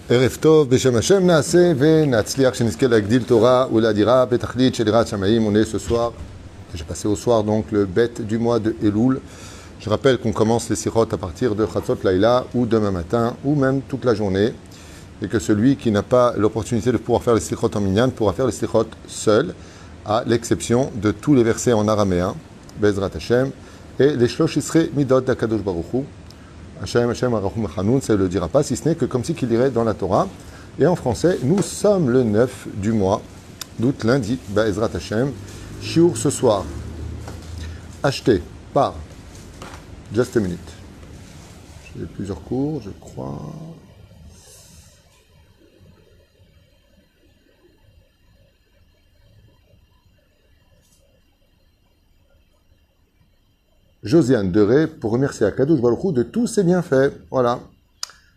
ערב טוב, בשם השם נעשה ונצליח שנזכה להגדיל תורה ולאדירה בתכלית של יראת שמיים. On est ce soir, j'ai passé au soir donc le bête du mois de Elul. Je rappelle qu'on commence les sirotes à partir de Chatzot Laïla ou demain matin ou même toute la journée et que celui qui n'a pas l'opportunité de pouvoir faire les sirotes en minyan pourra faire les sirotes seul, à l'exception de tous les versets en araméen, Bezrat Hashem, et les shlosh isrei midot d'Akadosh Baruch Hu. Hashem, Hashem, Arachum, Hanoun, ça ne le dira pas, si ce n'est que comme si qu'il irait dans la Torah. Et en français, nous sommes le 9 du mois d'août, lundi, Be'ezrat Hashem, Shiur ce soir, acheté par, just a minute. J'ai plusieurs cours, je crois. Josiane Deré pour remercier Akadosh Baruch Hu de tous ses bienfaits. Voilà.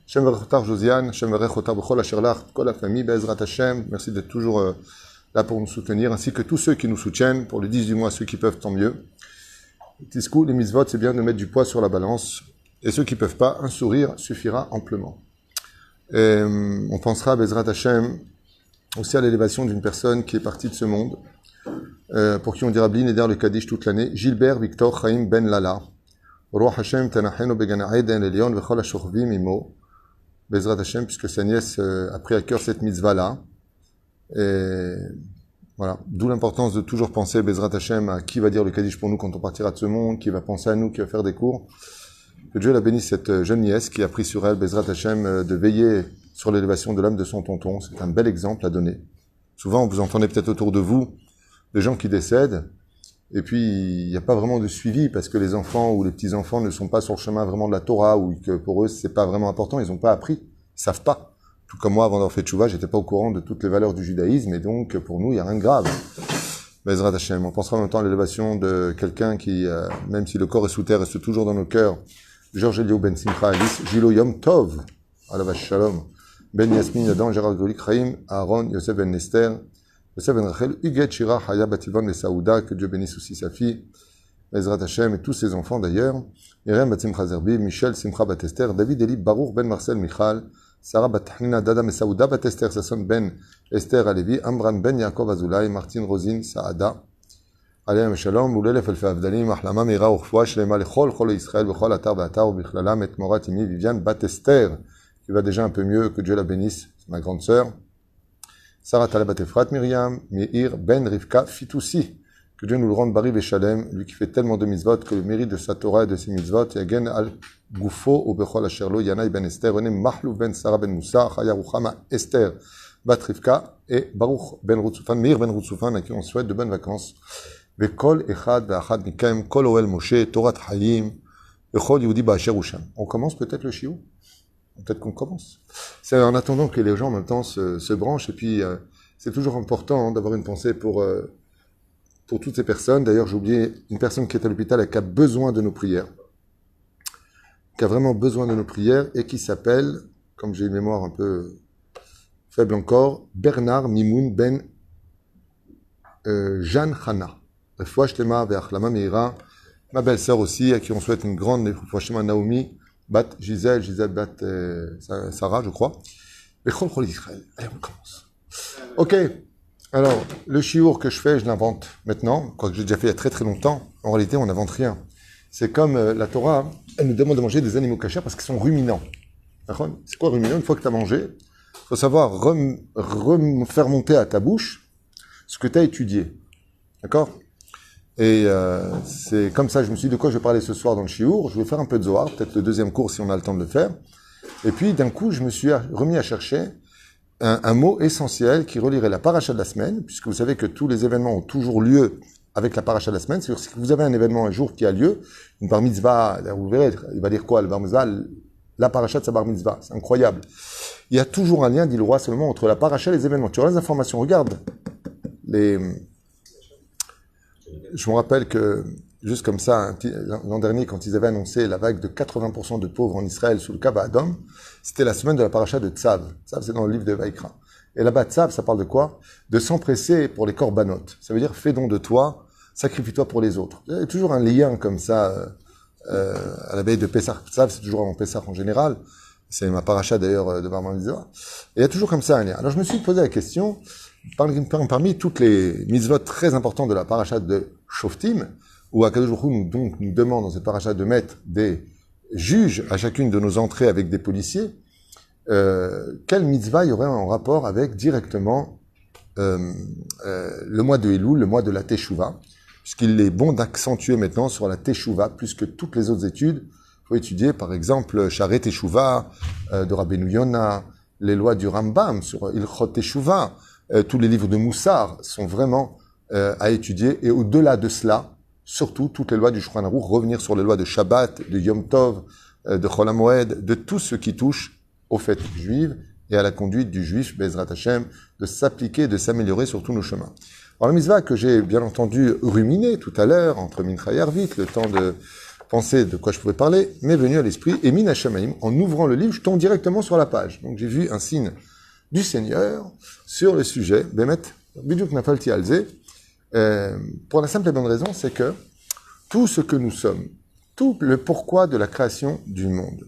Shem Verechotar Josiane, Shem Verechotar Bechol Asherlach, Kol la famille, Be'ezrat Hashem. Merci d'être toujours là pour nous soutenir, ainsi que tous ceux qui nous soutiennent. Pour le 10 du mois, ceux qui peuvent, tant mieux. Tiskou, les mitzvot, c'est bien de mettre du poids sur la balance. Et ceux qui ne peuvent pas, un sourire suffira amplement. Et, on pensera, Be'ezrat Hashem, aussi à l'élévation d'une personne qui est partie de ce monde. Pour qui on dira Bli Neder le Kaddish toute l'année, Gilbert Victor Chaim Ben Lala, Roi Hashem Tanacheno Begana Eden Elion Vechol HaShochvim Imo, Bezrat Hashem, puisque sa nièce a pris à cœur cette mitzvah-là. Et voilà, d'où l'importance de toujours penser, Bezrat Hashem, à qui va dire le Kaddish pour nous quand on partira de ce monde, qui va penser à nous, qui va faire des cours. Que Dieu la bénisse, cette jeune nièce qui a pris sur elle, Bezrat Hashem, de veiller sur l'élévation de l'âme de son tonton. C'est un bel exemple à donner. Souvent, vous entendez peut-être autour de vous des gens qui décèdent, et puis il n'y a pas vraiment de suivi, parce que les enfants ou les petits-enfants ne sont pas sur le chemin vraiment de la Torah, ou que pour eux, c'est pas vraiment important, ils n'ont pas appris, ils savent pas. Tout comme moi, avant d'avoir fait tchouva, j'étais pas au courant de toutes les valeurs du judaïsme, et donc, pour nous, il n'y a rien de grave. Bezrat Hashem. On pensera en même temps à l'élévation de quelqu'un qui, même si le corps est sous terre, reste toujours dans nos cœurs. Georges Elio Ben Simcha Alice, Gilo Yom Tov, Alavash Shalom, Ben Yasmin Yadan, Gérald Golik Chaim, Aaron, Yosef Ben Esther, Yosef Ben Rachel, Huguet Shira, Haya Batilvan et Saouda, que Dieu bénisse aussi sa fille, Bezrat Hashem et tous ses enfants d'ailleurs, Irem Bat Simcha Zerbi, Michel Simcha Bat Esther, David Eli Baruch Ben Marcel Michal, Sarah Bat Hanina Dada et Saouda Bat Esther, Sasson Ben Esther Alevi, Amran Ben Yaakov Azulay, Martine Rosine Saada, Aleim Shalom, Oulelef Elfe Avdalim, Ahlama Mira Urfwa, Shlema Lechol, Chol Israël, Bechol Atar Batar, Bichlalam et Moratimi, Viviane Bat Esther, qui va déjà un peu mieux, que Dieu la bénisse, ma grande sœur. Sarah Talabat Efrat, Myriam, Meir, Ben, Rivka, Fitoussi. Que Dieu nous le rende Bari Veshalem, lui qui fait tellement de mitzvot, que le mérite de sa Torah et de ses mitzvot, Yagen al Goufo, ou Bechol Asherlo, Yanaï Ben Esther, René Mahlouf Ben Sarah Ben Moussa, Chaya Ruchama Esther, Bat Rivka, et Baruch Ben Routsoufan, Meir Ben Routsoufan, à qui on souhaite de bonnes vacances. Vekol Echad, Ve'achad Mikem, Kol Oel Moshe, Torat Hayim, Bechol Yehudi Ba'asher Usham. On commence peut-être le shiur? Peut-être qu'on commence. C'est en attendant que les gens en même temps se branchent, et puis c'est toujours important d'avoir une pensée pour toutes ces personnes. D'ailleurs, j'ai oublié une personne qui est à l'hôpital et qui a besoin de nos prières, qui a vraiment besoin de nos prières, et qui s'appelle, comme j'ai une mémoire un peu faible encore, Bernard Mimoun Ben Jeanne Hana. Refoua Shlema ve'achlama meira. Ma belle-sœur aussi, à qui on souhaite une grande refoua shlema, Naomi Bat Gisèle Bat Sarah, je crois. Mais Chol Chol Israël. Allez, on commence. Ok. Alors, le shiur que je fais, je l'invente maintenant, quoique j'ai déjà fait il y a très très longtemps. En réalité, on n'invente rien. C'est comme la Torah, elle nous demande de manger des animaux cachers parce qu'ils sont ruminants. D'accord ? C'est quoi ruminant ? Une fois que tu as mangé, il faut savoir faire monter à ta bouche ce que tu as étudié. D'accord ? Et c'est comme ça, je me suis dit de quoi je vais parler ce soir dans le shiur. Je vais faire un peu de Zohar, peut-être le deuxième cours si on a le temps de le faire. Et puis d'un coup, je me suis remis à chercher un mot essentiel qui relierait la paracha de la semaine, puisque vous savez que tous les événements ont toujours lieu avec la paracha de la semaine. C'est-à-dire que si vous avez un événement un jour qui a lieu, une bar mitzvah, vous verrez, il va dire quoi, le bar mitzvah, la paracha de sa bar mitzvah. C'est incroyable. Il y a toujours un lien, dit le roi Salomon, entre la paracha et les événements. Tu auras les informations, regarde Je me rappelle que, juste comme ça, l'an dernier, quand ils avaient annoncé la vague de 80% de pauvres en Israël sous le Kaba Adom, c'était la semaine de la paracha de Tzav. Tzav, c'est dans le livre de Vaïkra. Et là-bas, Tzav, ça parle de quoi ? De s'empresser pour les korbanot. Ça veut dire, fais don de toi, sacrifie-toi pour les autres. Il y a toujours un lien comme ça, à la veille de Pessah. Tzav, c'est toujours avant Pessah en général. C'est ma paracha d'ailleurs de Bar Mitzvah. Et il y a toujours comme ça un lien. Alors je me suis posé la question, parmi toutes les mitzvot très importantes de la paracha de Shoftim, où Akadosh Baruch Hu nous demande dans cette paracha de mettre des juges à chacune de nos entrées avec des policiers, quelle mitzvah il y aurait en rapport avec directement le mois de Elul, le mois de la Teshuvah, puisqu'il est bon d'accentuer maintenant sur la Teshuvah plus que toutes les autres études. Il faut étudier par exemple Sharet Teshuvah de Rabbeinu Yonah, les lois du Rambam sur Ilchot Teshuvah, tous les livres de Moussar sont vraiment à étudier, et au-delà de cela, surtout toutes les lois du Shulchan Aruch, revenir sur les lois de Shabbat, de Yom Tov, de Chol HaMoed, de tout ce qui touche aux fêtes juives et à la conduite du juif, Bezrat Hashem, de s'appliquer, de s'améliorer sur tous nos chemins. Alors la mitzvah que j'ai bien entendu ruminé tout à l'heure, entre Mincha et Arvit, le temps de penser de quoi je pouvais parler, m'est venu à l'esprit, et Min Hashamaim, en ouvrant le livre, je tombe directement sur la page. Donc j'ai vu un signe du Seigneur sur le sujet, Bemet, Biduk Nafalti Alze, pour la simple et bonne raison, c'est que tout ce que nous sommes, tout le pourquoi de la création du monde,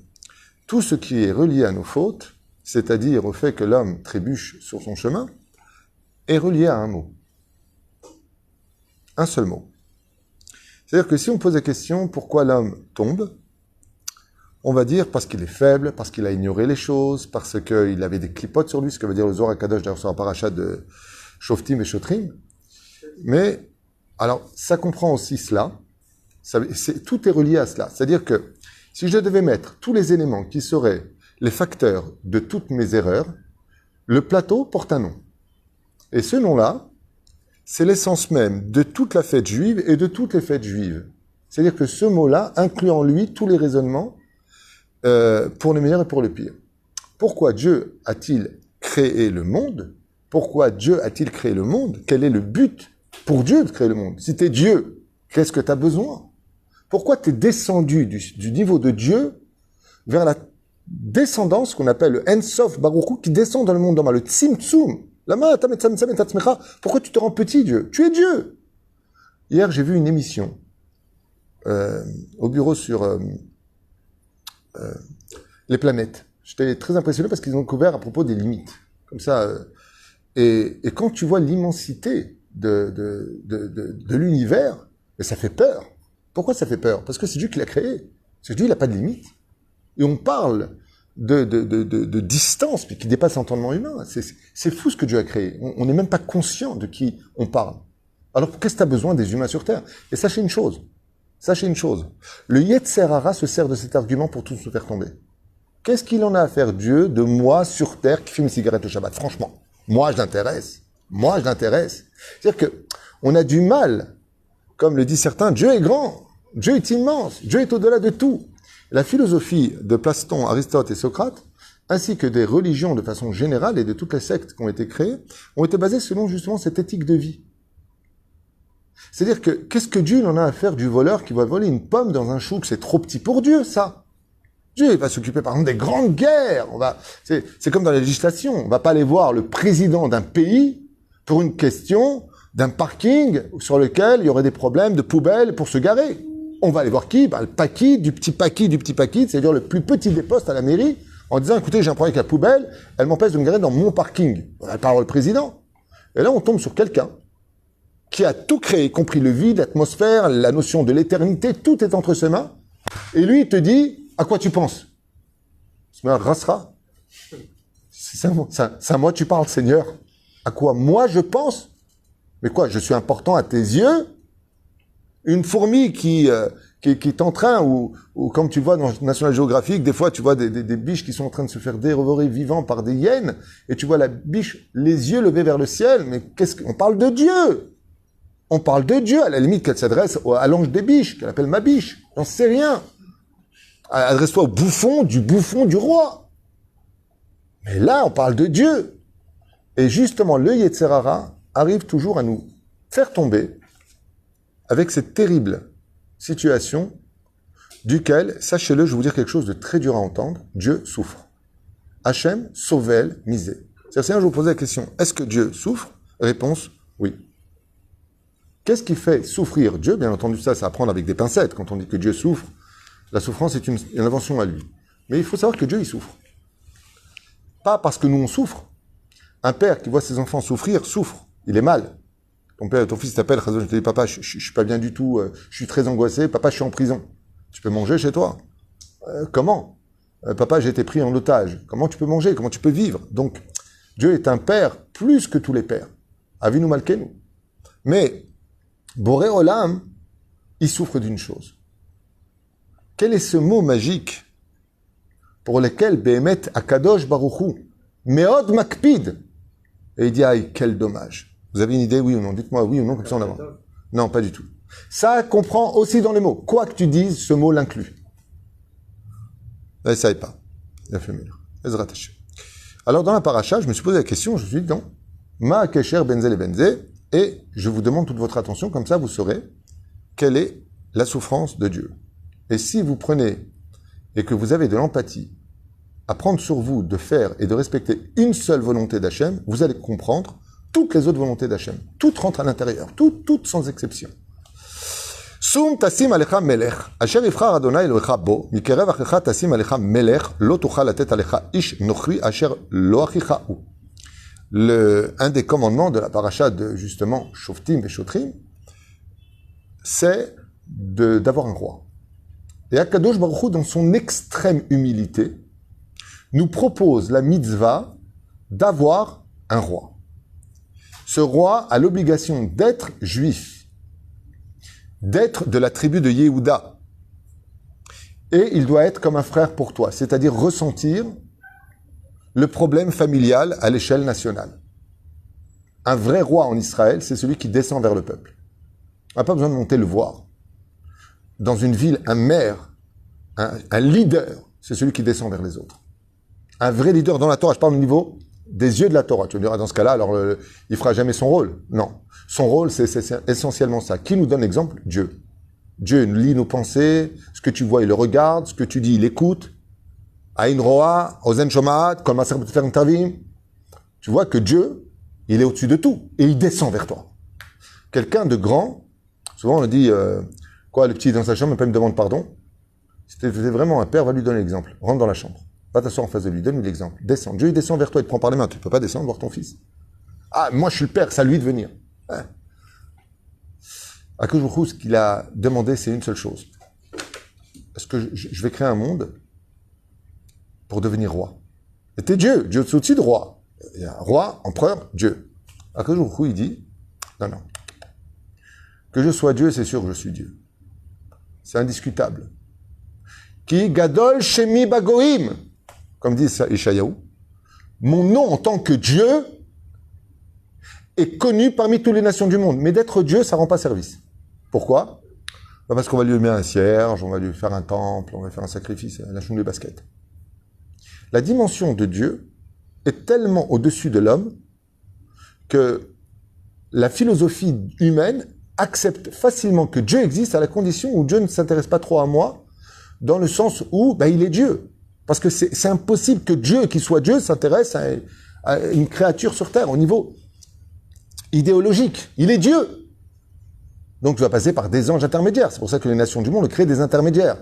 tout ce qui est relié à nos fautes, c'est-à-dire au fait que l'homme trébuche sur son chemin, est relié à un mot. Un seul mot. C'est-à-dire que si on pose la question pourquoi l'homme tombe, on va dire parce qu'il est faible, parce qu'il a ignoré les choses, parce qu'il avait des clipotes sur lui, ce que veut dire le Zohar HaKadosh d'ailleurs sur la paracha de Shoftim et Shotrim. Mais, alors, ça comprend aussi cela. Tout est relié à cela. C'est-à-dire que si je devais mettre tous les éléments qui seraient les facteurs de toutes mes erreurs, le plateau porte un nom. Et ce nom-là, c'est l'essence même de toute la fête juive et de toutes les fêtes juives. C'est-à-dire que ce mot-là inclut en lui tous les raisonnements pour le meilleur et pour le pire. Pourquoi Dieu a-t-il créé le monde? Pourquoi Dieu a-t-il créé le monde? Quel est le but pour Dieu de créer le monde? Si t'es Dieu, qu'est-ce que tu as besoin? Pourquoi tu es descendu du niveau de Dieu vers la descendance qu'on appelle le Ensof Baruch Hu, qui descend dans le monde normal, le Tzimtzum. Pourquoi tu te rends petit, Dieu? Tu es Dieu. Hier, j'ai vu une émission au bureau sur les planètes. J'étais très impressionné parce qu'ils ont couvert à propos des limites. Comme ça. Et quand tu vois l'immensité de l'univers, ça fait peur. Pourquoi ça fait peur? Parce que c'est Dieu qui l'a créé. Parce que Dieu, il n'a pas de limite. Et on parle de distance, mais qui dépasse l'entendement humain. C'est fou ce que Dieu a créé. On n'est même pas conscient de qui on parle. Alors, qu'est-ce que tu as besoin des humains sur Terre? Et sachez une chose. Le Yetzer Hara se sert de cet argument pour tous nous faire tomber. Qu'est-ce qu'il en a à faire, Dieu, de moi sur Terre qui fume une cigarette le Shabbat? Franchement, moi, je l'intéresse. C'est-à-dire que on a du mal, comme le disent certains, Dieu est grand, Dieu est immense, Dieu est au-delà de tout. La philosophie de Platon, Aristote et Socrate, ainsi que des religions de façon générale et de toutes les sectes qui ont été créées, ont été basées selon justement cette éthique de vie. C'est-à-dire que, qu'est-ce que Dieu en a à faire du voleur qui va voler une pomme dans un chou, que c'est trop petit pour Dieu, ça? Dieu, il va s'occuper par exemple des grandes guerres. C'est comme dans la législation. On va pas aller voir le président d'un pays pour une question d'un parking sur lequel il y aurait des problèmes de poubelles pour se garer. On va aller voir qui? Le Paki, du petit Paki, c'est-à-dire le plus petit des postes à la mairie, en disant, écoutez, j'ai un problème avec la poubelle, elle m'empêche de me garer dans mon parking. Elle parle au président. Et là, on tombe sur quelqu'un qui a tout créé, y compris le vide, l'atmosphère, la notion de l'éternité, tout est entre ses mains. Et lui, il te dit, à quoi tu penses? Il se met à Rasra. C'est à moi que tu parles, Seigneur. À quoi moi je pense? Mais quoi, je suis important à tes yeux? Une fourmi qui est en train, ou comme tu vois dans National Geographic, des fois tu vois des biches qui sont en train de se faire dévorer vivants par des hyènes, et tu vois la biche, les yeux levés vers le ciel, mais qu'on parle de Dieu! On parle de Dieu, à la limite qu'elle s'adresse à l'ange des biches, qu'elle appelle ma biche. J'en sais rien. Adresse-toi au bouffon du roi. Mais là, on parle de Dieu. Et justement, le Yetzer Hara arrive toujours à nous faire tomber avec cette terrible situation duquel, sachez-le, je vais vous dire quelque chose de très dur à entendre, Dieu souffre. Hachem, Sovel, Misé. C'est-à-dire, si je vous posais la question, est-ce que Dieu souffre? Réponse, oui. Qu'est-ce qui fait souffrir Dieu? Bien entendu, ça à prendre avec des pincettes. Quand on dit que Dieu souffre, la souffrance est une invention à lui. Mais il faut savoir que Dieu, il souffre. Pas parce que nous on souffre. Un père qui voit ses enfants souffrir, souffre. Il est mal. Ton fils t'appelle, je te dis, papa, je suis pas bien du tout, je suis très angoissé, papa, je suis en prison. Tu peux manger chez toi? Comment? Papa, j'ai été pris en otage. Comment tu peux manger? Comment tu peux vivre? Donc, Dieu est un père plus que tous les pères. Avinu Malkenu. Mais, Boré Olam, il souffre d'une chose. Quel est ce mot magique pour lequel Behemet Akadosh Baruchu, Meod Makpid, et il dit, aïe, quel dommage. Vous avez une idée, oui ou non? Dites-moi oui ou non, comme ça on avance. Non, pas du tout. Ça comprend aussi dans les mots. Quoi que tu dises, ce mot l'inclut. Ça ne savait pas. Il a fait mieux. Alors, dans la paracha, je me suis posé la question, je me suis dit, non, Ma Kesher Benzel et Benze, et je vous demande toute votre attention, comme ça vous saurez quelle est la souffrance de Dieu. Et si vous prenez et que vous avez de l'empathie à prendre sur vous de faire et de respecter une seule volonté d'Hachem, vous allez comprendre toutes les autres volontés d'Hachem. Toutes rentrent à l'intérieur, toutes sans exception. Sum tasim alecha melech, asher yivchar Adonai Elohecha bo, mikerev achecha tasim alecha melech, lo tuchal latet alecha ish nochri asher lo achicha hu. Un des commandements de la paracha de justement Shoftim et Shotrim, c'est d'avoir un roi. Et Akadosh Baruch Hu, dans son extrême humilité, nous propose la mitzvah d'avoir un roi. Ce roi a l'obligation d'être juif, d'être de la tribu de Yehuda. Et il doit être comme un frère pour toi, c'est-à-dire ressentir le problème familial à l'échelle nationale. Un vrai roi en Israël, c'est celui qui descend vers le peuple. On n'a pas besoin de monter le voir. Dans une ville, un maire, un leader, c'est celui qui descend vers les autres. Un vrai leader dans la Torah, je parle au niveau des yeux de la Torah. Tu me diras, dans ce cas-là, alors il fera jamais son rôle. Non. Son rôle, c'est essentiellement ça. Qui nous donne l'exemple? Dieu. Dieu lit nos pensées, ce que tu vois, il le regarde, ce que tu dis, il écoute. Aïn Roa, Ozen Shomaat, Kol Maser B'Tefer Tavim. Tu vois que Dieu, il est au-dessus de tout. Et il descend vers toi. Quelqu'un de grand, souvent on dit, quoi, le petit est dans sa chambre, il me demande pardon. C'était vraiment un père, va lui donner l'exemple. Rentre dans la chambre. Va t'asseoir en face de lui, donne-lui l'exemple. Descends. Dieu, il descend vers toi, il te prend par les mains. Tu ne peux pas descendre voir ton fils. Ah, moi je suis le père, c'est à lui de venir. Ouais. Akadosh Baruch Hu, ce qu'il a demandé, c'est une seule chose. Est-ce que je vais créer un monde pour devenir roi? Et t'es Dieu, Dieu est au-dessus de roi. Il y a roi, empereur, Dieu. Akadosh Baruch Hu, il dit, non. Que je sois Dieu, c'est sûr que je suis Dieu. C'est indiscutable. Ki gadol shemi bagoim, comme dit Ishayahu, mon nom en tant que Dieu est connu parmi toutes les nations du monde. Mais d'être Dieu, ça ne rend pas service. Pourquoi? Parce qu'on va lui mettre un cierge, on va lui faire un temple, on va faire un sacrifice, la choune de basket. La dimension de Dieu est tellement au-dessus de l'homme que la philosophie humaine accepte facilement que Dieu existe à la condition où Dieu ne s'intéresse pas trop à moi, dans le sens où il est Dieu. Parce que c'est impossible que Dieu, qui soit Dieu, s'intéresse à une créature sur Terre, au niveau idéologique. Il est Dieu. Donc tu vas passer par des anges intermédiaires. C'est pour ça que les nations du monde créent des intermédiaires.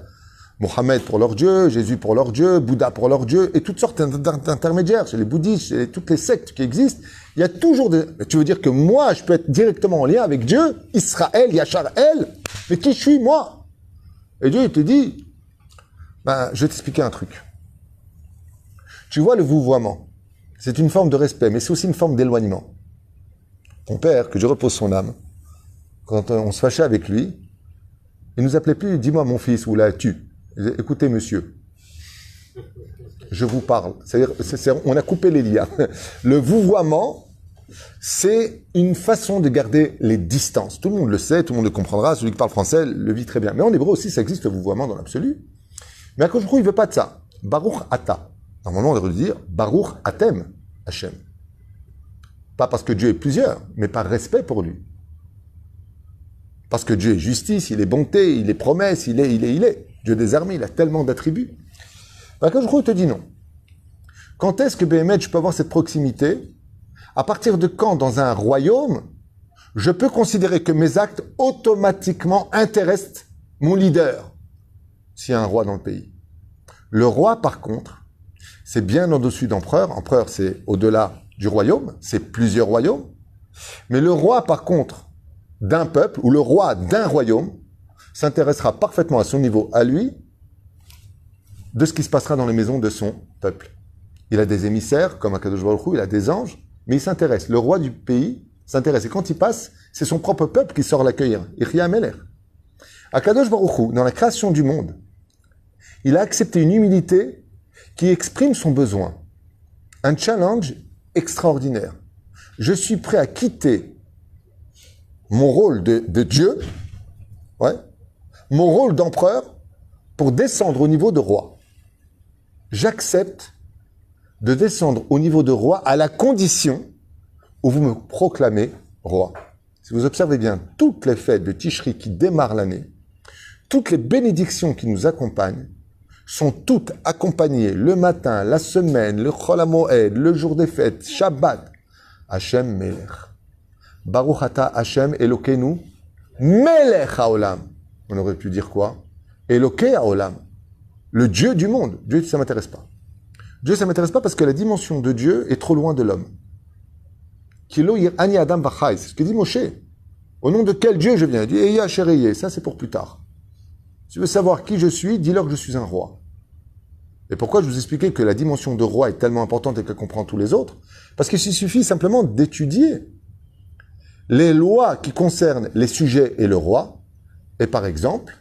Mohammed pour leur Dieu, Jésus pour leur Dieu, Bouddha pour leur Dieu, et toutes sortes d'intermédiaires. Chez les bouddhistes, chez toutes les sectes qui existent, il y a toujours des... Tu veux dire que moi, je peux être directement en lien avec Dieu, Israël, Yachar El, mais qui je suis, moi? Et Dieu, il te dit, je vais t'expliquer un truc. Tu vois le vouvoiement, c'est une forme de respect, mais c'est aussi une forme d'éloignement. Ton père, que Dieu repose son âme, quand on se fâchait avec lui, il nous appelait plus, dis-moi mon fils, ou là, tu. Écoutez, monsieur, je vous parle. C'est-à-dire, on a coupé les liens. Le vouvoiement, c'est une façon de garder les distances. Tout le monde le sait, tout le monde le comprendra. Celui qui parle français le vit très bien. Mais en hébreu aussi, ça existe le vouvoiement dans l'absolu. Mais à Akadosh Baruch Hu, il ne veut pas de ça. Baruch Ata. Normalement, on devrait dire Baruch Atem Hashem. Pas parce que Dieu est plusieurs, mais par respect pour lui. Parce que Dieu est justice, il est bonté, il est promesse, il est. Dieu des armées, il a tellement d'attributs. Akadosh Baruch Hu te dit non. Quand est-ce que Béhémet, je peux avoir cette proximité? À partir de quand, dans un royaume, je peux considérer que mes actes automatiquement intéressent mon leader, s'il y a un roi dans le pays. Le roi, par contre, C'est bien au-dessus d'empereur. Empereur, c'est au-delà du royaume, c'est plusieurs royaumes. Mais le roi, par contre, d'un peuple, ou le roi d'un royaume, s'intéressera parfaitement à son niveau, à lui, de ce qui se passera dans les maisons de son peuple. Il a des émissaires, comme Akadosh Baruch Hu, il a des anges, mais il s'intéresse. Le roi du pays s'intéresse. Et quand il passe, c'est son propre peuple qui sort l'accueillir. Ichya Ameler. Akadosh Baruch Hu, dans la création du monde, il a accepté une humilité qui exprime son besoin. Un challenge extraordinaire. Je suis prêt à quitter mon rôle de Dieu, ouais, mon rôle d'empereur, pour descendre au niveau de roi. J'accepte de descendre au niveau de roi à la condition où vous me proclamez roi. Si vous observez bien, toutes les fêtes de Tishri qui démarrent l'année, toutes les bénédictions qui nous accompagnent, sont toutes accompagnées le matin, la semaine, le Chol HaMoed, le jour des fêtes, Shabbat, Hashem Melech. Baruch Ata Hashem Elokeinu Melech HaOlam. On aurait pu dire quoi? Elokei HaOlam. Le Dieu du monde. Dieu, ça ne m'intéresse pas. Dieu, ça ne m'intéresse pas parce que la dimension de Dieu est trop loin de l'homme. Kilo Ani Adam Vachai. C'est ce que dit Moshe. Au nom de quel Dieu je viens? Il dit Eya Shereye. Ça, c'est pour plus tard. Si tu veux savoir qui je suis, dis-leur que je suis un roi. Et pourquoi je vous expliquais que la dimension de roi est tellement importante et qu'elle comprend tous les autres? Parce qu'il suffit simplement d'étudier les lois qui concernent les sujets et le roi. Et par exemple,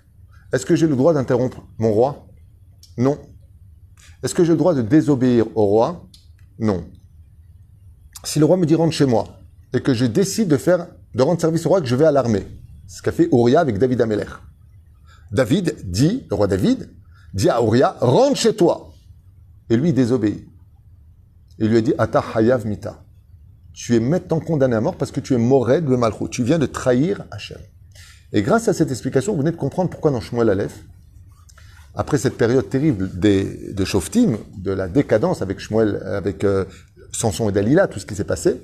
est-ce que j'ai le droit d'interrompre mon roi? Non. Est-ce que j'ai le droit de désobéir au roi? Non. Si le roi me dit rentre chez moi et que je décide de rendre service au roi, que je vais à l'armée, c'est ce qu'a fait Ouria avec David Ameler. David dit, le roi David, dit à Ouria, rentre chez toi. Et lui, il désobéit. Il lui a dit, Ata Hayav Mita. Tu es maintenant condamné à mort parce que tu es Mored de Malchut. Tu viens de trahir Hachem. Et grâce à cette explication, vous venez de comprendre pourquoi dans Shmuel Aleph, après cette période terrible de Shoftim, de la décadence avec Shmuel, avec Samson et Dalila, tout ce qui s'est passé,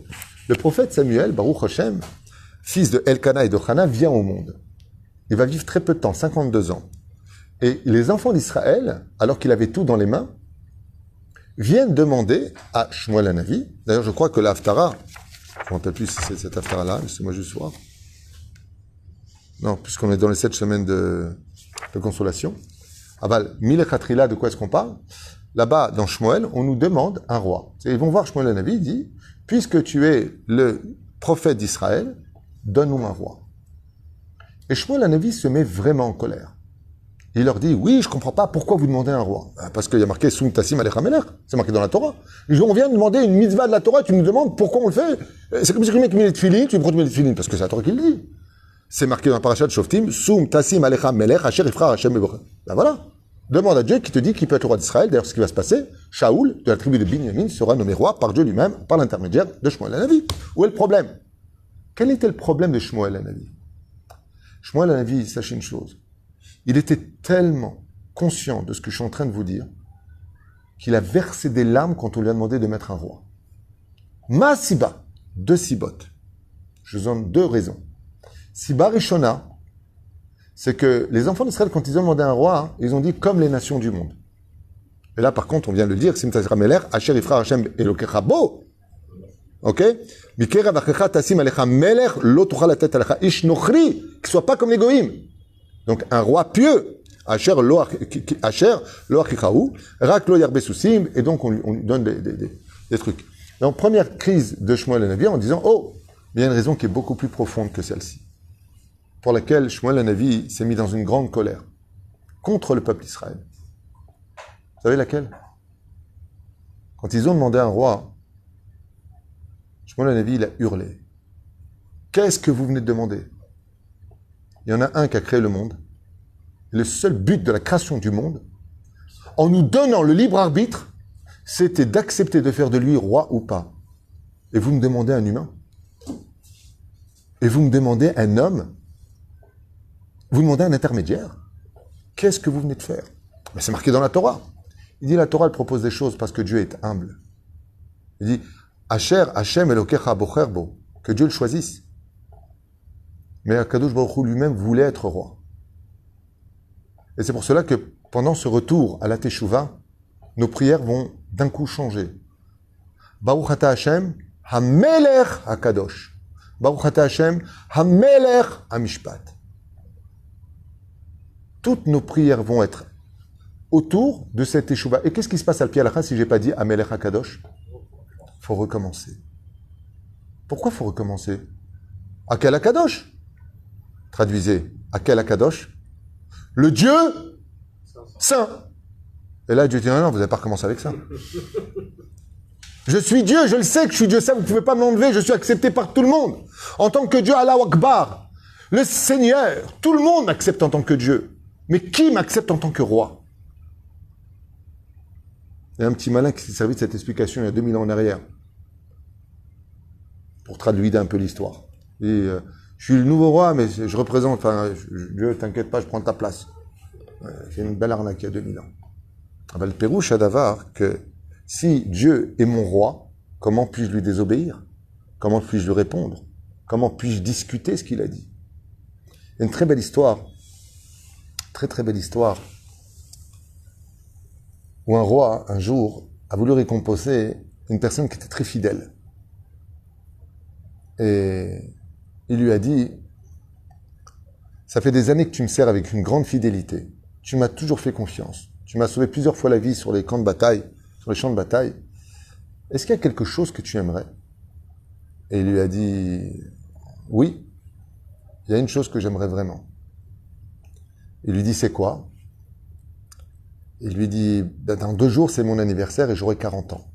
le prophète Samuel, Baruch Hashem, fils de Elkana et de Hana, vient au monde. Il va vivre très peu de temps, 52 ans. Et les enfants d'Israël, alors qu'il avait tout dans les mains, viennent demander à Shmuel Hanavi, d'ailleurs je crois que l'Haftara, je ne me rappelle plus si c'est cette Haftara-là, laissez-moi juste voir. Non, puisqu'on est dans les 7 semaines de consolation. Aval, Milechatrila, de quoi est-ce qu'on parle? Là-bas, dans Shmuel, on nous demande un roi. Ils vont voir Shmuel Hanavi, il dit, puisque tu es le prophète d'Israël, donne-nous un roi. Et Shmuel Hanavi se met vraiment en colère. Il leur dit, oui, je comprends pas pourquoi vous demandez un roi. Parce qu'il y a marqué Soum Tassim Alecha Melech, c'est marqué dans la Torah. Ils disent, on vient de demander une mitzvah de la Torah, tu nous demandes pourquoi on le fait. C'est comme si quelqu'un qui met les tefilines, tu me prends les tefilines, parce que c'est la Torah qui le dit. C'est marqué dans la parasha de Shoftim, Soum Tassim Alecha Melech, Asher Ifra Hashem Ebreh. Ben voilà. Demande à Dieu qui te dit qu'il peut être roi d'Israël. D'ailleurs, ce qui va se passer, Shaoul, de la tribu de Binyamin, sera nommé roi par Dieu lui-même, par l'intermédiaire de Shmuel Hanavi. Où est le problème? Quel était le problème de Shmuel Hanavi? Shmuel Hanavi, sachez une chose. Il était tellement conscient de ce que je suis en train de vous dire qu'il a versé des larmes quand on lui a demandé de mettre un roi. Ma Siba, 2 sibotes. Je vous donne 2 raisons. Siba Rishona, c'est que les enfants d'Israël, quand ils ont demandé un roi, ils ont dit comme les nations du monde. Et là, par contre, on vient de le dire, Sim Tazra Meler, Asher Ifra Hashem Elokecha Bo. Ok? Mikera Vachecha Tassim Alecha Meler, Lo Tuchal Latet Alecha Ish Nochri, qu'il ne soit pas comme les goïms. Donc, un roi pieux, Asher Lo Achichaou, Rak Lo Yarbe Soussim, et donc on lui donne des trucs. Donc, première crise de Shmuel Hanavi en disant, oh, il y a une raison qui est beaucoup plus profonde que celle-ci, pour laquelle Shmuel Hanavi s'est mis dans une grande colère contre le peuple d'Israël. Vous savez laquelle? Quand ils ont demandé un roi, Shmuel Hanavi, il a hurlé. Qu'est-ce que vous venez de demander? Il y en a un qui a créé le monde. Le seul but de la création du monde, en nous donnant le libre arbitre, c'était d'accepter de faire de lui roi ou pas. Et vous me demandez un humain? Et vous me demandez un homme? Vous demandez un intermédiaire? Qu'est-ce que vous venez de faire? Mais c'est marqué dans la Torah. Il dit la Torah, elle propose des choses parce que Dieu est humble. Il dit Asher, Hashem Elokecha Bocher Bo, que Dieu le choisisse. Mais Akadosh Baruch Hu lui-même voulait être roi. Et c'est pour cela que pendant ce retour à la Teshuvah, nos prières vont d'un coup changé. Baruch ata Hashem, Hamelech HaKadosh. Baruch ata Hashem, Hamelech HaMishpat. Toutes nos prières vont être autour de cette échouva. Et qu'est-ce qui se passe à l'Pialacha si je n'ai pas dit Hamelech HaKadosh? Il faut recommencer. Pourquoi il faut recommencer? Akel HaKadosh. Traduisez. Akel HaKadosh. Le Dieu saint. Et là, Dieu dit, non, vous n'avez pas recommencé avec ça. Je suis Dieu, je le sais que je suis Dieu, ça, vous ne pouvez pas me l'enlever, je suis accepté par tout le monde. En tant que Dieu, Allahu Akbar, le Seigneur, tout le monde m'accepte en tant que Dieu. Mais qui m'accepte en tant que roi? Il y a un petit malin qui s'est servi de cette explication il y a 2000 ans en arrière, pour traduire un peu l'histoire. Et, je suis le nouveau roi, mais je représente, Dieu, t'inquiète pas, je prends ta place. C'est une belle arnaque il y a 2000 ans. Le Pérouche à Davar, que si Dieu est mon roi, comment puis-je lui désobéir? Comment puis-je lui répondre? Comment puis-je discuter ce qu'il a dit? Il y a une très belle histoire, très très belle histoire, où un roi, un jour, a voulu récompenser une personne qui était très fidèle. Et il lui a dit, ça fait des années que tu me sers avec une grande fidélité. Tu m'as toujours fait confiance. Tu m'as sauvé plusieurs fois la vie sur les camps de bataille, sur les champs de bataille. Est-ce qu'il y a quelque chose que tu aimerais? Et il lui a dit, oui, il y a une chose que j'aimerais vraiment. Il lui dit, c'est quoi? Il lui dit, dans 2 jours, c'est mon anniversaire et j'aurai 40 ans.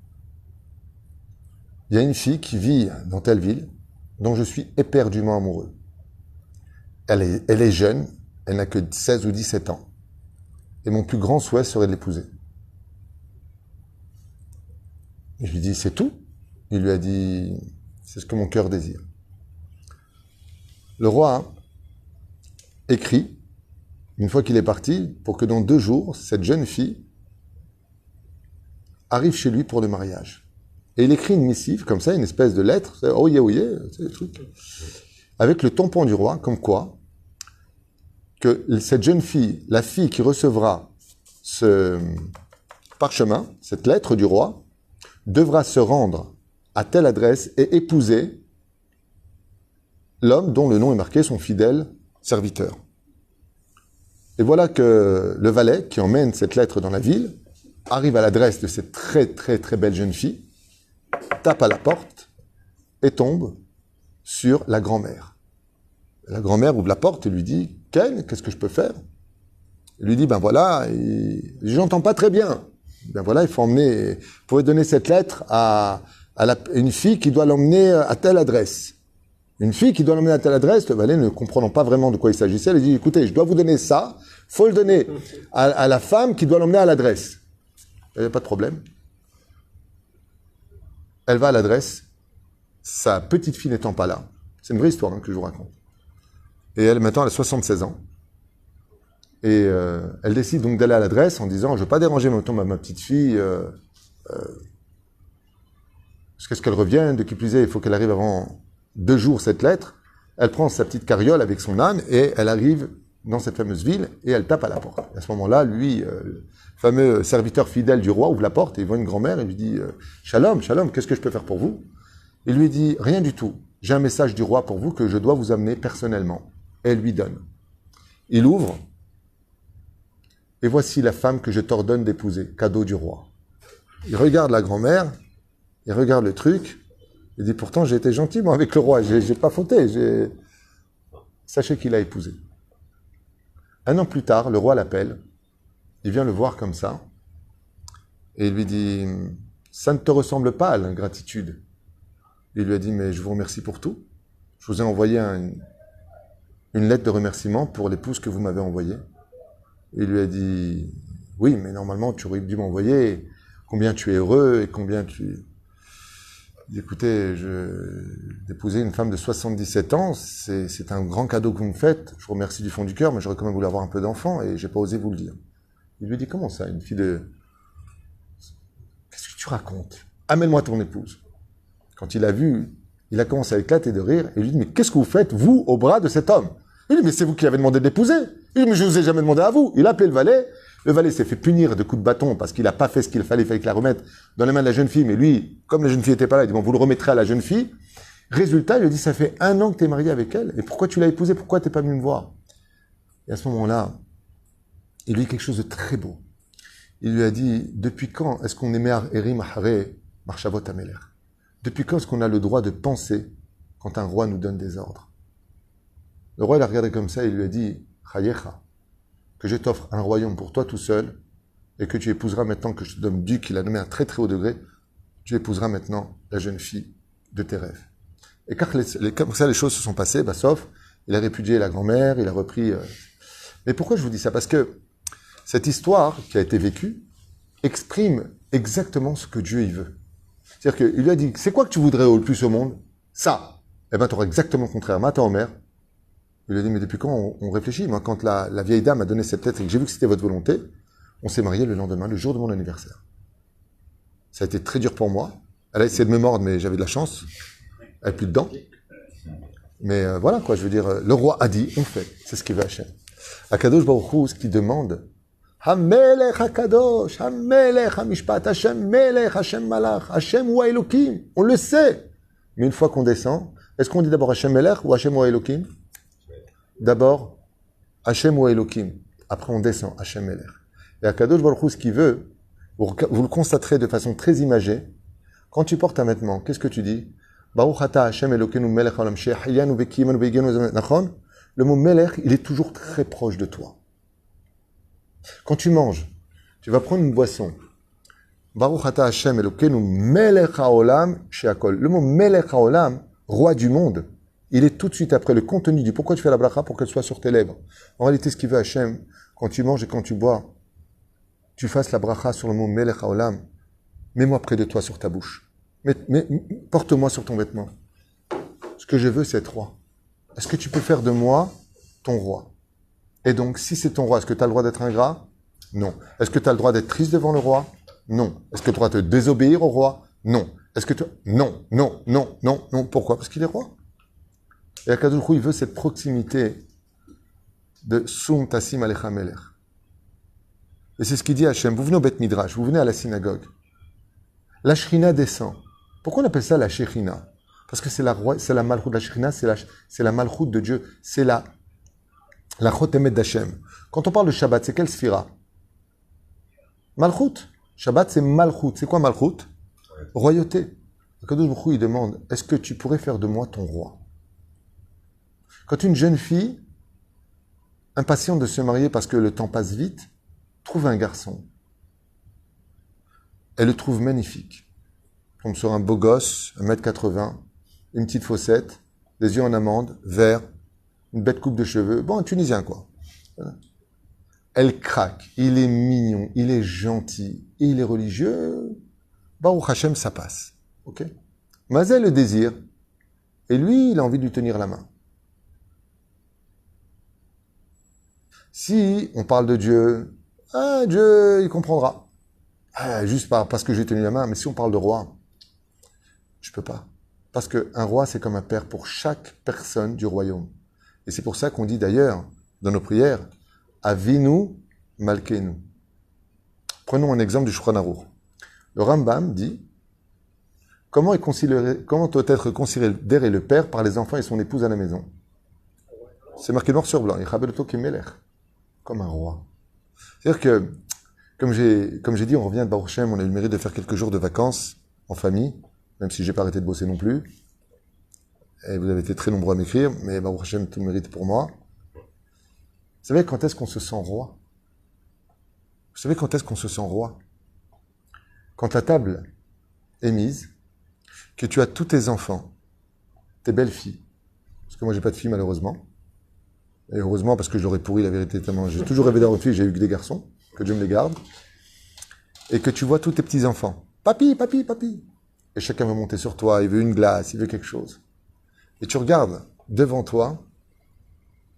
Il y a une fille qui vit dans telle ville, dont je suis éperdument amoureux. Elle est jeune, elle n'a que 16 ou 17 ans. Et mon plus grand souhait serait de l'épouser. Je lui dis, c'est tout? Il lui a dit, c'est ce que mon cœur désire. Le roi écrit, une fois qu'il est parti, pour que dans 2 jours, cette jeune fille arrive chez lui pour le mariage. Et il écrit une missive, comme ça, une espèce de lettre, oyez, c'est le truc, avec le tampon du roi, comme quoi, que cette jeune fille, la fille qui recevra ce parchemin, cette lettre du roi, devra se rendre à telle adresse et épouser l'homme dont le nom est marqué, son fidèle serviteur. Et voilà que le valet qui emmène cette lettre dans la ville arrive à l'adresse de cette très très très belle jeune fille, tape à la porte et tombe sur la grand-mère. La grand-mère ouvre la porte et lui dit « Ken, qu'est-ce que je peux faire ?» Il lui dit « Ben voilà, je n'entends pas très bien. Ben voilà, il faut emmener, vous pouvez donner cette lettre à une fille qui doit l'emmener à telle adresse. » Une fille qui doit l'emmener à telle adresse, le valet ne comprenant pas vraiment de quoi il s'agissait, elle dit « Écoutez, je dois vous donner ça, il faut le donner à la femme qui doit l'emmener à l'adresse. » Il n'y a pas de problème. Elle va à l'adresse, sa petite fille n'étant pas là. C'est une vraie histoire que je vous raconte. Et elle, maintenant, elle a 76 ans. Et elle décide donc d'aller à l'adresse en disant « Je ne veux pas déranger ma petite fille, jusqu'à ce qu'elle revienne. De qui plus est, il faut qu'elle arrive avant 2 jours, cette lettre. » Elle prend sa petite carriole avec son âne et elle arrive dans cette fameuse ville et elle tape à la porte. Et à ce moment-là, lui, le fameux serviteur fidèle du roi, ouvre la porte et il voit une grand-mère et lui dit « Shalom, shalom, qu'est-ce que je peux faire pour vous ?» Il lui dit « Rien du tout. J'ai un message du roi pour vous que je dois vous amener personnellement. » Et elle lui donne. Il ouvre, et voici la femme que je t'ordonne d'épouser, cadeau du roi. Il regarde la grand-mère, il regarde le truc, il dit pourtant j'ai été gentil moi avec le roi, j'ai pas fauté, sachez qu'il a épousé. 1 an plus tard, le roi l'appelle, il vient le voir comme ça, et il lui dit ça ne te ressemble pas à l'ingratitude. Il lui a dit mais je vous remercie pour tout, je vous ai envoyé une lettre de remerciement pour l'épouse que vous m'avez envoyée. Il lui a dit, oui, mais normalement, tu aurais dû m'envoyer combien tu es heureux et combien tu... Il dit, écoutez, d'épouser une femme de 77 ans, c'est un grand cadeau que vous me faites. Je vous remercie du fond du cœur, mais j'aurais quand même voulu avoir un peu d'enfant et j'ai pas osé vous le dire. Il lui dit, comment ça, une fille de... Qu'est-ce que tu racontes? Amène-moi ton épouse. Quand il a vu, il a commencé à éclater de rire et lui dit, mais qu'est-ce que vous faites, vous, au bras de cet homme? Il dit, mais c'est vous qui avez demandé de l'épouser. Il dit, mais je ne vous ai jamais demandé à vous. Il a appelé le valet. Le valet s'est fait punir de coups de bâton parce qu'il n'a pas fait ce qu'il fallait qu'il la remette dans les mains de la jeune fille. Mais lui, comme la jeune fille n'était pas là, il dit, bon, vous le remettrez à la jeune fille. Résultat, il lui dit, ça fait 1 an que tu es marié avec elle. Et pourquoi tu l'as épousée? Pourquoi tu n'es pas venu me voir? Et à ce moment-là, il lui dit quelque chose de très beau. Il lui a dit, depuis quand est-ce qu'on est Me'ar Erim Ahare Marchavot Ameler? Depuis quand est-ce qu'on a le droit de penser quand un roi nous donne des ordres? Le roi, il a regardé comme ça et il lui a dit, Chayecha, que je t'offre un royaume pour toi tout seul et que tu épouseras maintenant que je te donne duc, il a nommé un très très haut degré, tu épouseras maintenant la jeune fille de tes rêves. Et comme ça les choses se sont passées, sauf, il a répudié la grand-mère, il a repris... Mais pourquoi je vous dis ça? Parce que cette histoire qui a été vécue exprime exactement ce que Dieu y veut. C'est-à-dire qu'il lui a dit, c'est quoi que tu voudrais le plus au monde? Ça. Eh ben, tu auras exactement le contraire. Mata Omer, il lui a dit, mais depuis quand on réfléchit? Moi, quand la vieille dame a donné cette tête et que j'ai vu que c'était votre volonté, on s'est mariés le lendemain, le jour de mon anniversaire. Ça a été très dur pour moi. Elle a essayé de me mordre, mais j'avais de la chance. Elle n'a plus de dents. Mais voilà, quoi, je veux dire, le roi a dit, on fait. C'est ce qu'il veut Hachem. Akadosh Baruch Hu, ce qu'il demande, Hamelech Hakadosh, Hamelech Hamishpat, Hashem Melech, Hashem Malach, Hashem ou Elohim. On le sait. Mais une fois qu'on descend, est-ce qu'on dit d'abord Hashem Melech ou Hashem ou Elohim? D'abord, Hashem ou Elohim. Après, on descend, Hashem Melech. Et Akadosh Baruch Hu, ce qu'il veut, vous le constaterez de façon très imagée, quand tu portes un vêtement, qu'est-ce que tu dis? Baruch Ata Hashem Elokeinu Melech Haolam She'achiyanu Vekiyimanu Ve'yigenu Nachon. Le mot Melech, il est toujours très proche de toi. Quand tu manges, tu vas prendre une boisson. Baruch Ata Hashem Elokeinu Melech Haolam She'akol. Le mot Melech Haolam, roi du monde, il est tout de suite après le contenu du pourquoi tu fais la bracha pour qu'elle soit sur tes lèvres. En réalité, ce qu'il veut Hashem, quand tu manges et quand tu bois, tu fasses la bracha sur le mot Melech Haolam. Mets-moi près de toi sur ta bouche. Porte-moi sur ton vêtement. Ce que je veux, c'est être roi. Est-ce que tu peux faire de moi ton roi? Et donc, si c'est ton roi, est-ce que tu as le droit d'être ingrat? Non. Est-ce que tu as le droit d'être triste devant le roi? Non. Est-ce que tu dois te désobéir au roi? Non. Est-ce que tu... Non, non, non, non, non. Pourquoi? Parce qu'il est roi. Et Akadosh Baruch Hu, il veut cette proximité de Sum Tassim Alecha Melech. Et c'est ce qu'il dit à Hachem. Vous venez au Beth Midrash, vous venez à la synagogue. La Shrina descend. Pourquoi on appelle ça la Shekhinah? Parce que c'est la malchoute. La Shekhinah, c'est la malchoute de Dieu. C'est la Chotemet d'Hachem. Quand on parle de Shabbat, c'est quelle sphira? Malchoute. Shabbat, c'est malchoute. C'est quoi malchoute? Royauté. Akadosh Baruch Hu, il demande, est-ce que tu pourrais faire de moi ton roi? Quand une jeune fille, impatiente de se marier parce que le temps passe vite, trouve un garçon, elle le trouve magnifique. Tombe sur un beau gosse, 1m80, une petite fossette, des yeux en amande, vert, une bête coupe de cheveux. Bon, un Tunisien, quoi. Elle craque. Il est mignon, il est gentil, et il est religieux. Baruch Hashem, ça passe. Ok? Mazel le désir, et lui, il a envie de lui tenir la main. Si on parle de Dieu, Dieu, il comprendra. Juste parce que j'ai tenu la main, mais si on parle de roi, je peux pas. Parce qu'un roi, c'est comme un père pour chaque personne du royaume. Et c'est pour ça qu'on dit d'ailleurs, dans nos prières, Avinu Malkeinu. Prenons un exemple du Shulchan Aruch. Le Rambam dit, comment doit être considéré le père par les enfants et son épouse à la maison? C'est marqué noir sur blanc. Comme un roi. C'est-à-dire que, comme j'ai dit, on revient de Baruch Hashem, on a eu le mérite de faire quelques jours de vacances en famille, même si j'ai pas arrêté de bosser non plus. Et vous avez été très nombreux à m'écrire, mais Baruch Hashem, tout le mérite pour moi. Vous savez quand est-ce qu'on se sent roi? Vous savez quand est-ce qu'on se sent roi? Quand la table est mise, que tu as tous tes enfants, tes belles filles, parce que moi j'ai pas de filles malheureusement, et heureusement parce que j'aurais pourri la vérité tellement. J'ai toujours rêvé d'avoir une fille, j'ai eu que des garçons, que Dieu me les garde, et que tu vois tous tes petits-enfants. Papi, papi, papi. Et chacun veut monter sur toi, il veut une glace, il veut quelque chose. Et tu regardes devant toi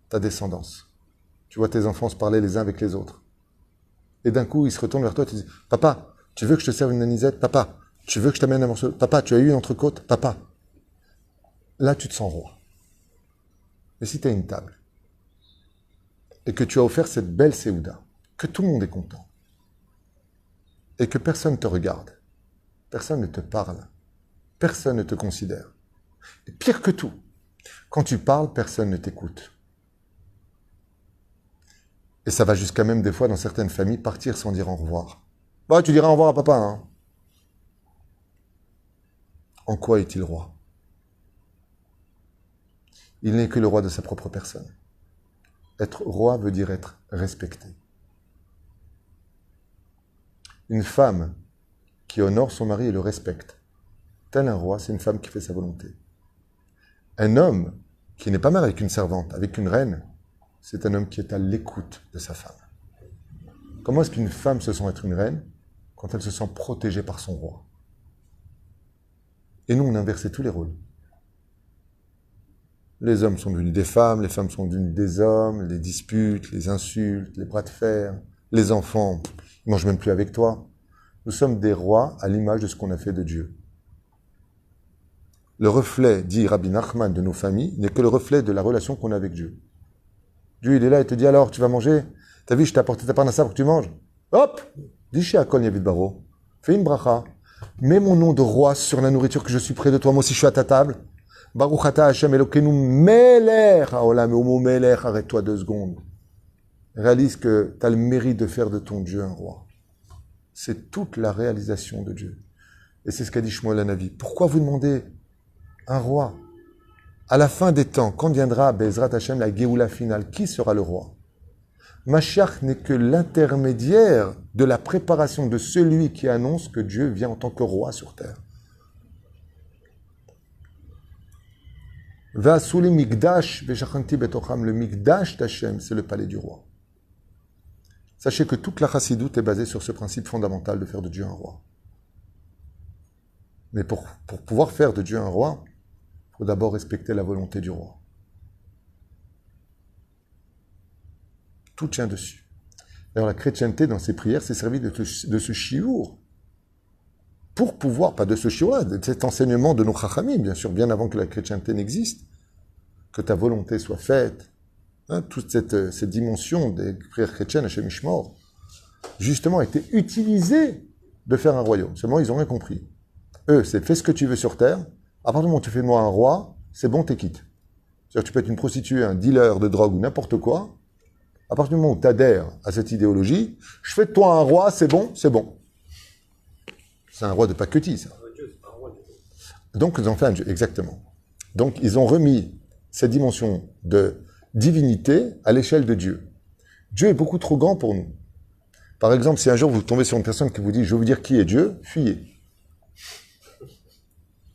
ta descendance. Tu vois tes enfants se parler les uns avec les autres. Et d'un coup, ils se retournent vers toi et te disent, papa, tu veux que je te serve une anisette? Papa, tu veux que je t'amène un morceau? Papa, tu as eu une entrecôte? Papa. Là, tu te sens roi. Mais si tu as une table, et que tu as offert cette belle séouda, que tout le monde est content et que personne ne te regarde, personne ne te parle, personne ne te considère. Et pire que tout, quand tu parles, personne ne t'écoute. Et ça va jusqu'à même des fois dans certaines familles partir sans dire au revoir. Bah, tu diras au revoir à papa, hein. En quoi est-il roi? Il n'est que le roi de sa propre personne. Être roi veut dire être respecté. Une femme qui honore son mari et le respecte, tel un roi, c'est une femme qui fait sa volonté. Un homme qui n'est pas mal avec une servante, avec une reine, c'est un homme qui est à l'écoute de sa femme. Comment est-ce qu'une femme se sent être une reine? Quand elle se sent protégée par son roi. Et nous, on a inversé tous les rôles. Les hommes sont devenus des femmes, les femmes sont devenues des hommes, les disputes, les insultes, les bras de fer, les enfants, ils mangent même plus avec toi. Nous sommes des rois à l'image de ce qu'on a fait de Dieu. Le reflet, dit Rabbi Nachman, de nos familles, n'est que le reflet de la relation qu'on a avec Dieu. Dieu, il est là et te dit alors, tu vas manger? T'as vu, je t'ai apporté ta parnassa pour que tu manges. Hop! Dis chez Akol Yavid Baro, fais une bracha, mets mon nom de roi sur la nourriture que je suis près de toi, moi aussi je suis à ta table. Baruch ata Hashem Elokeinu Melech haolam, au mot Melech, arrête-toi 2 secondes. Réalise que tu as le mérite de faire de ton Dieu un roi. C'est toute la réalisation de Dieu. Et c'est ce qu'a dit Shmuel Hanavi. Pourquoi vous demandez un roi? À la fin des temps, quand viendra Bezrat Hashem, la Géoula finale, qui sera le roi? Mashiach n'est que l'intermédiaire de la préparation de celui qui annonce que Dieu vient en tant que roi sur terre. Le Mikdash d'Hachem, c'est le palais du roi. Sachez que toute la chassidoute est basée sur ce principe fondamental de faire de Dieu un roi. Mais pour pouvoir faire de Dieu un roi, il faut d'abord respecter la volonté du roi. Tout tient dessus. Alors la chrétienté, dans ses prières, s'est servie de ce chiour pour pouvoir, pas de ce chiour-là, de cet enseignement de nos chachamim, bien sûr, bien avant que la chrétienté n'existe, que ta volonté soit faite, hein, toute cette dimension des prières chrétiennes, Hashem Ishmor, justement, a été utilisée de faire un royaume. Seulement, ils n'ont rien compris. Eux, c'est fais ce que tu veux sur terre, à partir du moment où tu fais de moi un roi, c'est bon, t'es quitte. C'est-à-dire que tu peux être une prostituée, un dealer de drogue ou n'importe quoi, à partir du moment où tu adhères à cette idéologie, je fais de toi un roi, c'est bon, c'est bon. C'est un roi de paquetis, ça. Donc, ils ont fait un Dieu, exactement. Donc, ils ont remis cette dimension de divinité à l'échelle de Dieu. Dieu est beaucoup trop grand pour nous. Par exemple, si un jour vous tombez sur une personne qui vous dit « je vais vous dire qui est Dieu », fuyez.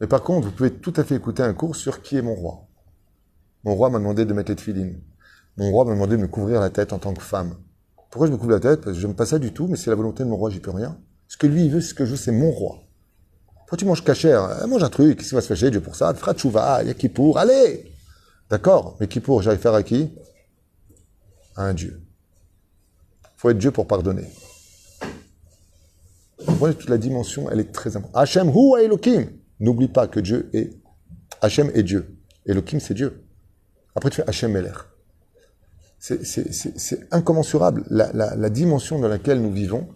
Mais par contre, vous pouvez tout à fait écouter un cours sur qui est mon roi. Mon roi m'a demandé de mettre les tefilines. Mon roi m'a demandé de me couvrir la tête en tant que femme. Pourquoi je me couvre la tête? Parce que je n'aime pas ça du tout, mais c'est la volonté de mon roi, j'y peux rien. Ce que lui, il veut, ce que je veux, c'est mon roi. Toi, tu manges cachère, mange un truc, qu'est-ce qui va se fâcher, Dieu pour ça? Fera tchouva, il y a Kippour, allez! D'accord, mais Kippour, j'arrive faire à qui? À un Dieu. Il faut être Dieu pour pardonner. Vous voyez, toute la dimension, elle est très importante. Hachem hu Elohim. N'oublie pas que Dieu est... Hachem est Dieu. Elohim, c'est Dieu. Après, tu fais Hachem Melech. C'est incommensurable, la dimension dans laquelle nous vivons.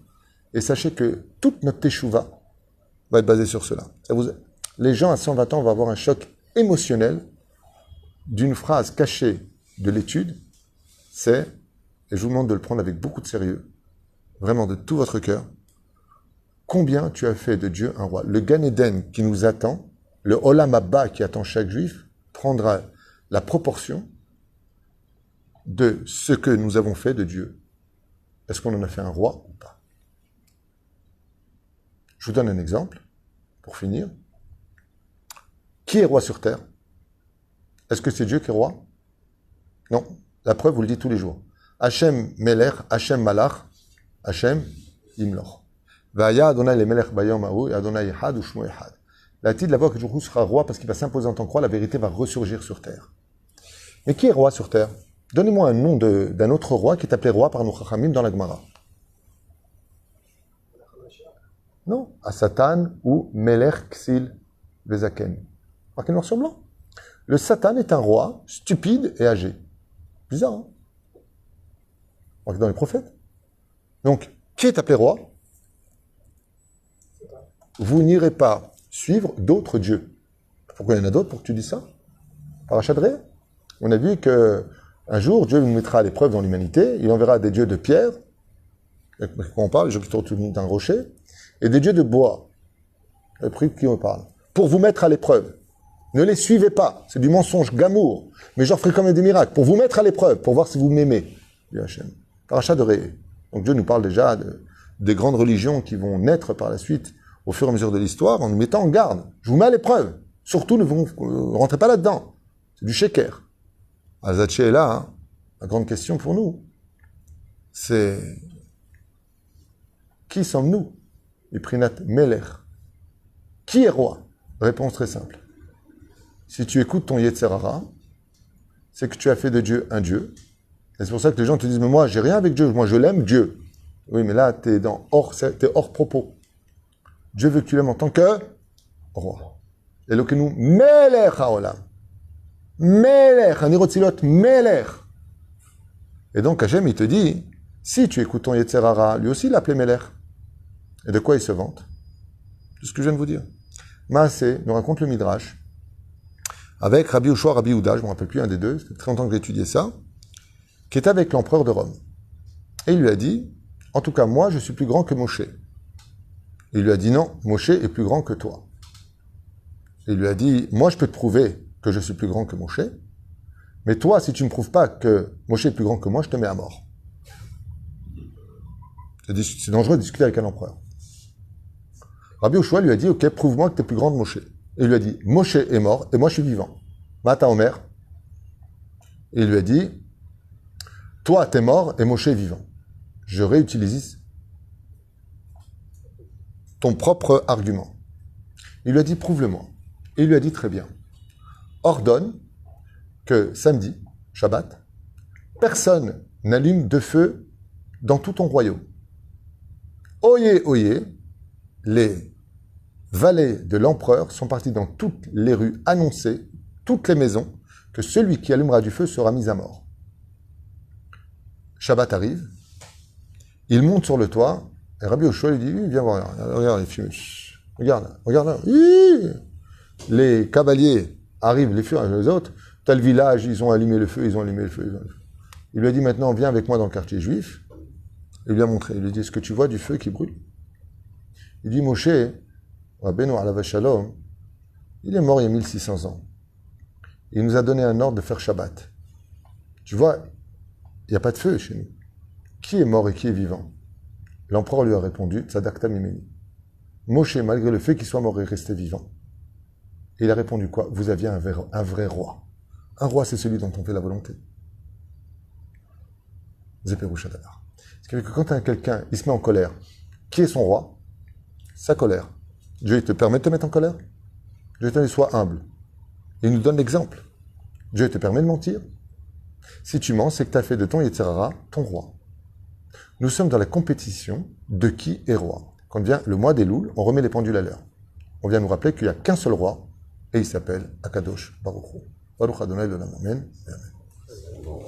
Et sachez que toute notre teshuva va être basée sur cela. Les gens à 120 ans vont avoir un choc émotionnel d'une phrase cachée de l'étude. C'est, et je vous demande de le prendre avec beaucoup de sérieux, vraiment de tout votre cœur, combien tu as fait de Dieu un roi. Le Gan Eden qui nous attend, le Olam Abba qui attend chaque juif, prendra la proportion de ce que nous avons fait de Dieu. Est-ce qu'on en a fait un roi ou pas? Je vous donne un exemple, pour finir. Qui est roi sur terre? Est-ce que c'est Dieu qui est roi? Non. La preuve, vous le dites tous les jours. Hachem Melech, Hachem Malach, Hachem Imloch. Vaya Adonai le Melech Bayom Ahou et Adonai Echad ou Shmo Echad. La titre de la voix que Dieu sera roi parce qu'il va s'imposer en tant que roi, la vérité va ressurgir sur terre. Mais qui est roi sur terre? Donnez-moi un nom d'un autre roi qui est appelé roi par nos chachamim dans la Gemara. Non, à Satan ou Melech Ksil Vezaken. Marqué noir sur blanc. Le Satan est un roi stupide et âgé. Bizarre, hein? Marqué dans les prophètes. Donc, qui est appelé roi? Vous n'irez pas suivre d'autres dieux. Pourquoi il y en a d'autres pour que tu dises ça? Parachat de Ré. On a vu que un jour, Dieu nous mettra à l'épreuve dans l'humanité. Il enverra des dieux de pierre, quand on parle, les gens qui sont autour d'un rocher, et des dieux de bois. Le prix qui on parle. Pour vous mettre à l'épreuve. Ne les suivez pas. C'est du mensonge gamour. Mais j'en ferai quand même des miracles. Pour vous mettre à l'épreuve, pour voir si vous m'aimez. Parachat de Ré. Donc Dieu nous parle déjà des grandes religions qui vont naître par la suite au fur et à mesure de l'histoire en nous mettant en garde. Je vous mets à l'épreuve. Surtout, ne rentrez pas là-dedans. C'est du sheker. Alzaché est là. Hein. La grande question pour nous, c'est qui sommes-nous? Iprinat Melech. Qui est roi? Réponse très simple. Si tu écoutes ton Yetzerara, c'est que tu as fait de Dieu un Dieu. Et c'est pour ça que les gens te disent, mais moi, j'ai rien avec Dieu. Moi, je l'aime, Dieu. Oui, mais là, t'es hors propos. Dieu veut que tu l'aimes en tant que roi. Elokenu Melech haolam. Melech, un Hirotzilot Melech. Et donc, Hachem, il te dit, si tu écoutes ton Yetzerara, lui aussi, il l'appelait Melech. Et de quoi il se vante? C'est ce que je viens de vous dire. Maasé nous raconte le Midrash, avec Rabbi Ushua, Rabbi Yehuda, je ne me rappelle plus un des deux, c'est très longtemps que j'ai étudié ça, qui était avec l'empereur de Rome. Et il lui a dit, en tout cas, moi, je suis plus grand que Moshe. Il lui a dit, non, Moshe est plus grand que toi. Il lui a dit, moi, je peux te prouver que je suis plus grand que Moshe, mais toi, si tu ne me prouves pas que Moshe est plus grand que moi, je te mets à mort. C'est dangereux de discuter avec un empereur. Rabbi Ushua lui a dit, ok, prouve-moi que tu es plus grand que Moshe. Et il lui a dit, Moshe est mort et moi je suis vivant. Mata Omer. Et il lui a dit, toi t'es mort et Moshe est vivant. Je réutilise ton propre argument. Il lui a dit, prouve-le-moi. Et il lui a dit, très bien. Ordonne que samedi, Shabbat, personne n'allume de feu dans tout ton royaume. Oyez, oyez, les valets de l'empereur sont partis dans toutes les rues annoncer, toutes les maisons, que celui qui allumera du feu sera mis à mort. Shabbat arrive, il monte sur le toit, et Rabbi Yoshua lui dit, viens voir, regarde les fumées, regarde là. Les cavaliers arrivent les uns les autres, tel village, ils ont allumé le feu. Il lui a dit, maintenant, viens avec moi dans le quartier juif. Il lui a montré, il lui dit, est-ce que tu vois du feu qui brûle? Il dit, Moshe, Rabbeinu alav shalom, il est mort il y a 1600 ans. Il nous a donné un ordre de faire Shabbat. Tu vois, il n'y a pas de feu chez nous. Qui est mort et qui est vivant? L'empereur lui a répondu, Tzadakta mimeni. Moshe, malgré le fait qu'il soit mort, est resté vivant. Et il a répondu quoi? Vous aviez un vrai roi. Un roi, c'est celui dont on fait la volonté. Zéperouchadavar. C'est que quand quelqu'un, il se met en colère, qui est son roi? Sa colère. Dieu, il te permet de te mettre en colère? Dieu te dit, sois humble. Il nous donne l'exemple. Dieu te permet de mentir? Si tu mens, c'est que tu as fait de ton Yetzirara ton roi. Nous sommes dans la compétition de qui est roi. Quand vient le mois des Louls, on remet les pendules à l'heure. On vient nous rappeler qu'il n'y a qu'un seul roi, et il s'appelle Akadosh Baruch Hu. Baruch Adonai L'Olam. Amen. Amen.